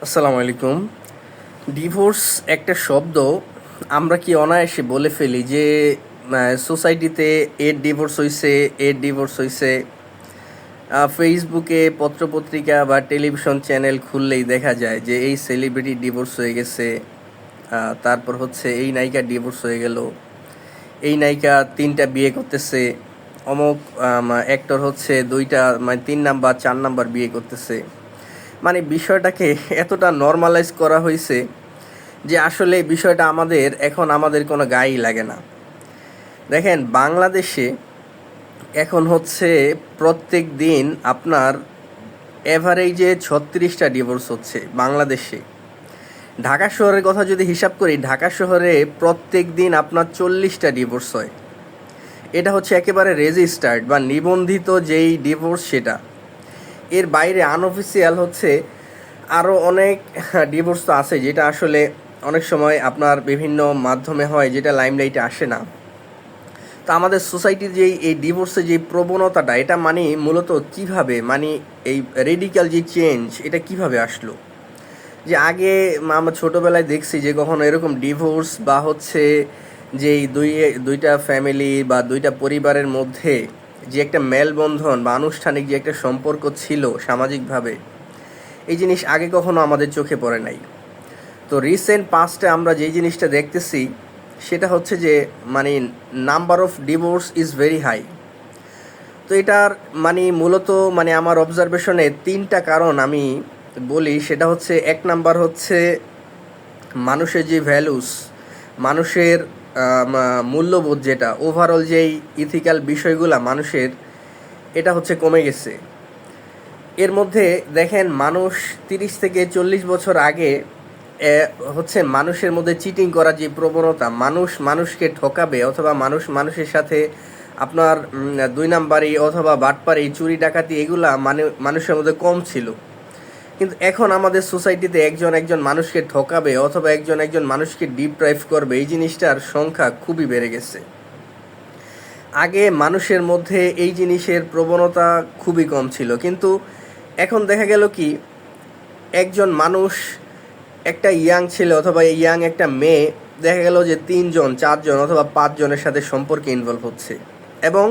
আসসালামু আলাইকুম। ডিভোর্স একটা শব্দ আমরা কি অনায়াসে বলে ফেলি যে সোসাইটিতে এর ডিভোর্স হইছে, এর ডিভোর্স হইছে। ফেসবুকে পত্রপত্রিকা বা টেলিভিশন চ্যানেল খুললেই দেখা যায় যে এই সেলিব্রিটি ডিভোর্স হয়ে গেছে। তারপর হচ্ছে এই নায়িকা ডিভোর্স হয়ে গেল, এই নায়িকা 3টা বিয়ে করতেছে, অমুক অ্যাক্টর হচ্ছে 2টা মানে 3 নাম্বার 4 নাম্বার বিয়ে করতেছে। মানে বিষয়টাকে এতটা নর্মালাইজ করা হয়েছে যে আসলে বিষয়টা আমাদের কোনো গায়েই লাগে না। দেখেন, বাংলাদেশে এখন হচ্ছে প্রত্যেক দিন আপনার এভারেজে 36টা ডিভোর্স হচ্ছে বাংলাদেশে। ঢাকা শহরের কথা যদি হিসাব করি, ঢাকা শহরে প্রত্যেক দিন আপনার 40টা ডিভোর্স হয়। এটা হচ্ছে একেবারে রেজিস্টার্ড বা নিবন্ধিত যেই ডিভোর্স সেটা। এর বাইরে আনঅফিসিয়াল হচ্ছে আরও অনেক ডিভোর্স তো আছে, যেটা আসলে অনেক সময় আপনার বিভিন্ন মাধ্যমে হয়, যেটা লাইমলাইটে আসে না। তো আমাদের সোসাইটির যেই এই ডিভোর্সের যে প্রবণতাটা, এটা মানে মূলত কিভাবে, মানে এই রেডিক্যাল যে চেঞ্জ, এটা কিভাবে আসলো? যে আগে আমরা ছোটোবেলায় দেখছি যে কখনো এরকম ডিভোর্স বা হচ্ছে যে এই দুইটা ফ্যামিলি বা দুইটা পরিবারের মধ্যে যে একটা মেলবন্ধন বা আনুষ্ঠানিক যে একটা সম্পর্ক ছিল সামাজিকভাবে, এই জিনিস আগে কখনো আমাদের চোখে পড়ে নাই। তো রিসেন্ট পাস্টে আমরা যেই জিনিসটা দেখতেছি সেটা হচ্ছে যে মানে number of divorce is very high. তো এটার মানে মূলত মানে আমার অবজারভেশনে 3টা কারণ আমি বলি। সেটা হচ্ছে, এক নাম্বার হচ্ছে মানুষের যে ভ্যালুস, মানুষের মূল্যবোধ, যেটা ওভারঅল যেই ইথিক্যাল বিষয়গুলা মানুষের, এটা হচ্ছে কমে গেছে। এর মধ্যে দেখেন, মানুষ 30 থেকে 40 বছর আগে হচ্ছে মানুষের মধ্যে চিটিং করার যে প্রবণতা, মানুষ মানুষকে ঠকাবে অথবা মানুষ মানুষের সাথে আপনার 2 নাম্বারি অথবা বাটপারি, চুরি ডাকাতি, এগুলা মানুষের মধ্যে কম ছিল। কিন্তু এখন আমাদের সোসাইটিতে একজন মানুষকে ঠকাবে অথবা একজন মানুষকে ডিপ্রাইভ করবে, এই জিনিসটার সংখ্যা খুবই বেড়ে গেছে। আগে মানুষের মধ্যে এই জিনিসের প্রবণতা খুবই কম ছিল, কিন্তু এখন দেখা গেল কি, একজন মানুষ, একটা ইয়াং ছেলে অথবা ইয়াং একটা মেয়ে, দেখা গেল যে 3 জন 4 জন অথবা 5 জনের সাথে সম্পর্কে ইনভলভ হচ্ছে। এবং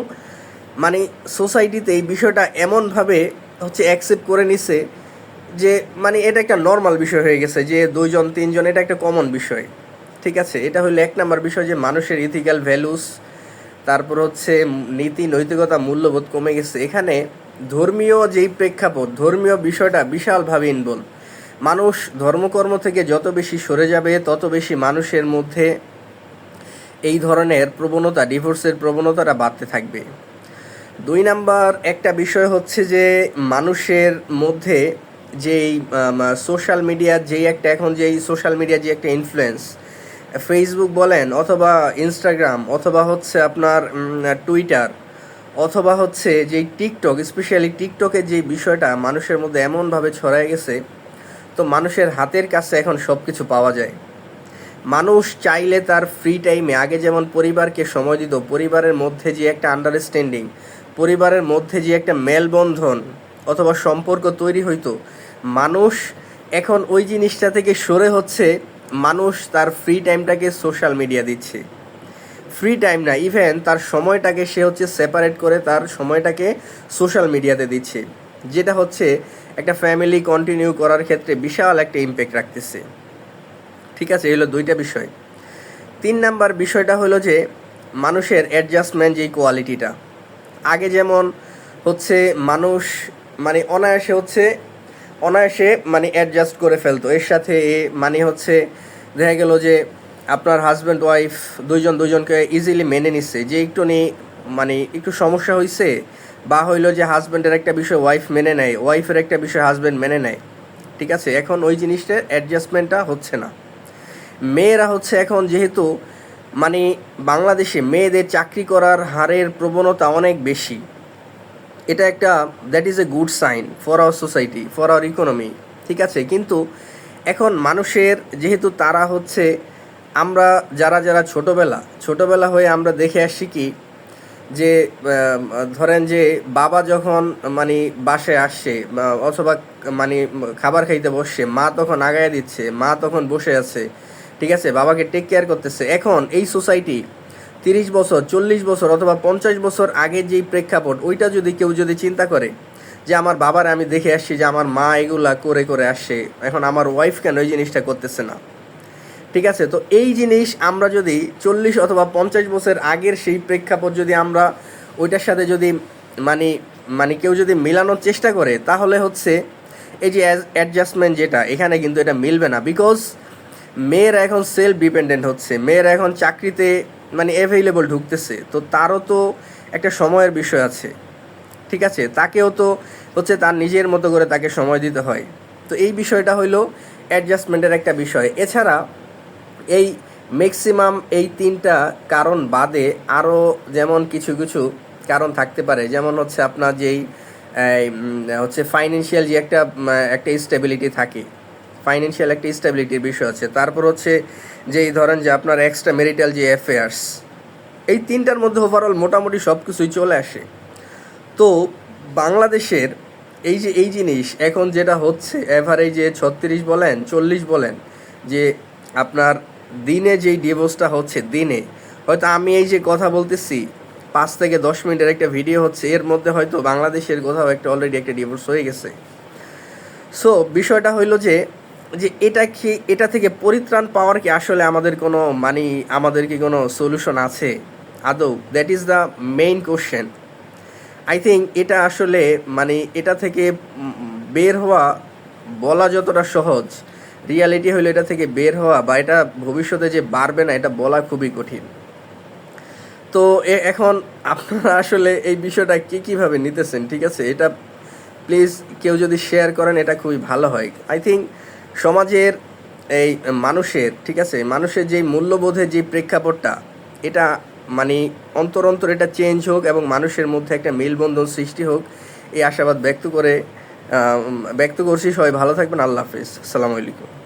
মানে সোসাইটিতে এই বিষয়টা এমনভাবে হচ্ছে অ্যাকসেপ্ট করে নিছে যে মানে এটা একটা নর্মাল বিষয় হয়ে গেছে যে 2 জন 3 জন এটা একটা কমন বিষয়। ঠিক আছে, এটা হলো 1 নাম্বার বিষয়, যে মানুষের ইথিক্যাল ভ্যালুস, তারপর হচ্ছে নীতি নৈতিকতা মূল্যবোধ কমে গেছে। এখানে ধর্মীয় যেই প্রেক্ষাপট, ধর্মীয় বিষয়টা বিশালভাবে ইনভলভ। মানুষ ধর্মকর্ম থেকে যত বেশি সরে যাবে, তত বেশি মানুষের মধ্যে এই ধরনের প্রবণতা, ডিভোর্সের প্রবণতাটা বাড়তে থাকবে। 2 নাম্বার একটা বিষয় হচ্ছে যে মানুষের মধ্যে যেই সোশ্যাল মিডিয়ার যেই একটা, এখন যেই সোশ্যাল মিডিয়ার যে একটা ইনফ্লুয়েন্স, ফেসবুক বলেন অথবা ইনস্টাগ্রাম অথবা হচ্ছে আপনার টুইটার অথবা হচ্ছে যেই টিকটক, স্পেশালি টিকটকের যে বিষয়টা মানুষের মধ্যে এমনভাবে ছড়ায় গেছে, তো মানুষের হাতের কাছে এখন সব কিছু পাওয়া যায়। মানুষ চাইলে তার ফ্রি টাইমে, আগে যেমন পরিবারকে সময় দিত, পরিবারের মধ্যে যে একটা আন্ডারস্ট্যান্ডিং, পরিবারের মধ্যে যে একটা মেলবন্ধন অথবা সম্পর্ক তৈরি হইতো, মানুষ এখন ওই জিনিসটা থেকে সরে হচ্ছে মানুষ তার ফ্রি টাইমটাকে সোশ্যাল মিডিয়া দিচ্ছে। ফ্রি টাইম না, ইভেন তার সময়টাকে সে হচ্ছে সেপারেট করে তার সময়টাকে সোশ্যাল মিডিয়াতে দিচ্ছে, যেটা হচ্ছে একটা ফ্যামিলি কন্টিনিউ করার ক্ষেত্রে বিশাল একটা ইম্প্যাক্ট রাখতেছে। ঠিক আছে, এই হলো 2টা বিষয়। 3 নাম্বার বিষয়টা হলো যে মানুষের অ্যাডজাস্টমেন্ট যেই কোয়ালিটিটা, আগে যেমন হচ্ছে মানুষ মানে অনায়াসে মানে অ্যাডজাস্ট করে ফেলতো এর সাথে, মানে হচ্ছে দেখা গেল যে আপনার হাজব্যান্ড ওয়াইফ দুইজনকে ইজিলি মেনে নিচ্ছে, যে মানে একটু সমস্যা হয়েছে বা হইলো যে হাজব্যান্ডের একটা বিষয় ওয়াইফ মেনে নেয়, ওয়াইফের একটা বিষয় হাজব্যান্ড মেনে নেয়। ঠিক আছে, এখন ওই জিনিসটার অ্যাডজাস্টমেন্টটা হচ্ছে না। মেয়েরা হচ্ছে এখন যেহেতু মানে বাংলাদেশে মেয়েদের চাকরি করার হারের প্রবণতা অনেক বেশি, এটা একটা that is a good sign for our society, for our economy. ঠিক আছে, কিন্তু এখন মানুষের যেহেতু তারা হচ্ছে, আমরা যারা ছোটোবেলা হয়ে আমরা দেখে আসছি কি, যে ধরেন যে বাবা যখন মানে বাসায় আসছে অথবা মানে খাবার খাইতে বসছে, মা তখন আগায় দিচ্ছে, মা তখন বসে আছে, ঠিক আছে, বাবাকে টেক কেয়ার করতেছে। এখন এই সোসাইটি 30 বছর, 40 বছর অথবা 50 বছর আগের যেই প্রেক্ষাপট, ওইটা যদি কেউ যদি চিন্তা করে যে আমার বাবার আমি দেখে আসছি যে আমার মা এগুলা করে করে আসছে, এখন আমার ওয়াইফ কেন এই জিনিসটা করতেছে না, ঠিক আছে। তো এই জিনিস আমরা যদি 40 অথবা 50 বছর আগের সেই প্রেক্ষাপট যদি আমরা ওইটার সাথে যদি মানে মানে কেউ যদি মিলানোর চেষ্টা করে, তাহলে হচ্ছে এই যে অ্যাডজাস্টমেন্ট যেটা, এখানে কিন্তু এটা মিলবে না। বিকজ মেয়েরা এখন সেলফ ডিপেন্ডেন্ট হচ্ছে, মেয়েরা এখন চাকরিতে মানে অ্যাভেইলেবল ঢুকতেছে, তো তারও তো একটা সময়ের বিষয় আছে, ঠিক আছে, তাকেও তো হচ্ছে তার নিজের মতো করে তাকে সময় দিতে হয়। তো এই বিষয়টা হইলো অ্যাডজাস্টমেন্টের একটা বিষয়। এছাড়া এই ম্যাক্সিমাম এই 3টা কারণ বাদে আরও যেমন কিছু কিছু কারণ থাকতে পারে, যেমন হচ্ছে আপনার যেই হচ্ছে ফাইন্যান্সিয়াল যে একটা স্টেবিলিটি থাকে, ফাইন্যান্সিয়াল একটা স্টেবিলিটির বিষয় আছে। তারপর হচ্ছে যেই ধরেন যে আপনার এক্সট্রা ম্যারিটাল যে অ্যাফেয়ার্স, এই 3টার মধ্যে ওভারঅল মোটামুটি সব কিছুই চলে আসে। তো বাংলাদেশের এই জিনিস এখন যেটা হচ্ছে, এভারেজে 36 বলেন 40 বলেন, যে আপনার দিনে যেই ডিভোর্সটা হচ্ছে, দিনে হয়তো আমি এই যে কথা বলতেছি 5 থেকে 10 মিনিটের একটা ভিডিও হচ্ছে, এর মধ্যে হয়তো বাংলাদেশের কোথাও একটা অলরেডি একটা ডিভোর্স হয়ে গেছে। সো বিষয়টা হইলো যে যে এটা থেকে পরিত্রাণ পাওয়ার কি আসলে আমাদের কোনো মানে আমাদের কি কোনো সলিউশন আছে আদৌ? That is the main question. I think এটা আসলে মানে এটা থেকে বের হওয়া বলা যতটা সহজ, রিয়ালিটি হলো এটা থেকে বের হওয়া বা এটা ভবিষ্যতে যে বাড়বে না, এটা বলা খুবই কঠিন। তো এখন আপনারা আসলে এই বিষয়টা কীভাবে নিতেছেন, ঠিক আছে, এটা প্লিজ কেউ যদি শেয়ার করেন এটা খুবই ভালো হয়। আই থিঙ্ক সমাজের এই মানুষের, ঠিক আছে, মানুষের যেই মূল্যবোধের যে প্রেক্ষাপটটা, এটা মানে অন্তর অন্তর এটা চেঞ্জ হোক এবং মানুষের মধ্যে একটা মেলবন্ধন সৃষ্টি হোক, এই আশাবাদ ব্যক্ত করছি। সবাই ভালো থাকবেন। আল্লাহ হাফিজ। আসসালামু আলাইকুম।